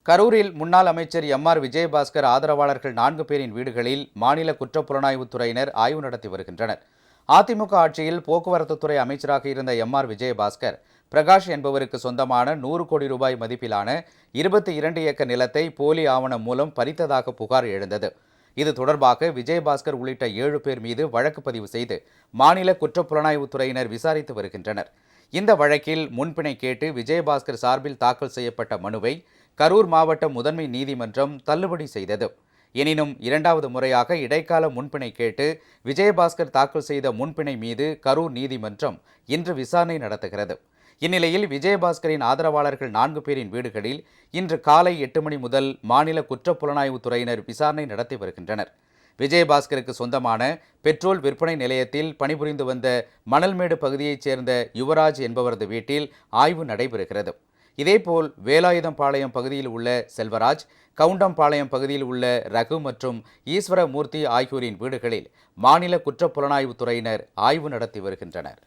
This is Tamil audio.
கரூரில் முன்னாள் அமைச்சர் எம்.ஆர். விஜயபாஸ்கர் ஆதரவாளர்கள் 4 பேரின் வீடுகளில் மாநில குற்றப்புலனாய்வுத்துறையினர் ஆய்வு நடத்தி வருகின்றனர். அதிமுக ஆட்சியில் போக்குவரத்துத்துறை அமைச்சராக இருந்த எம்.ஆர். விஜயபாஸ்கர், பிரகாஷ் என்பவருக்கு சொந்தமான 100 கோடி ரூபாய் மதிப்பிலான 22 ஏக்கர் நிலத்தை போலி ஆவணம் மூலம் பறித்ததாக புகார் எழுந்தது. இது தொடர்பாக விஜயபாஸ்கர் உள்ளிட்ட 7 பேர் மீது வழக்கு பதிவு செய்து மாநில குற்றப்புலனாய்வுத்துறையினர் விசாரித்து வருகின்றனர். இந்த வழக்கில் முன்பிணை கேட்டு விஜயபாஸ்கர் சார்பில் தாக்கல் செய்யப்பட்ட மனுவை கரூர் மாவட்ட முதன்மை நீதிமன்றம் தள்ளுபடி செய்தது. எனினும் 2வது முறையாக இடைக்கால முன்பிணை கேட்டு விஜயபாஸ்கர் தாக்கல் செய்த முன்பிணை மீது கரூர் நீதிமன்றம் இன்று விசாரணை நடத்துகிறது. இந்நிலையில் விஜயபாஸ்கரின் ஆதரவாளர்கள் 4 பேரின் வீடுகளில் இன்று காலை 8 மணி முதல் மாநில குற்றப்புலனாய்வுத்துறையினர் விசாரணை நடத்தி வருகின்றனர். விஜயபாஸ்கருக்கு சொந்தமான பெட்ரோல் விற்பனை நிலையத்தில் பணிபுரிந்து வந்த மணல்மேடு பகுதியைச் சேர்ந்த யுவராஜ் என்பவரது வீட்டில் ஆய்வு நடைபெறுகிறது. இதேபோல் வேலாயுதம்பாளையம் பகுதியில் உள்ள செல்வராஜ், கவுண்டம்பாளையம் பகுதியில் உள்ள ரகு மற்றும் ஈஸ்வரமூர்த்தி ஆகியோரின் வீடுகளில் மாநில குற்றப்புலனாய்வுத்துறையினர் ஆய்வு நடத்தி வருகின்றனர்.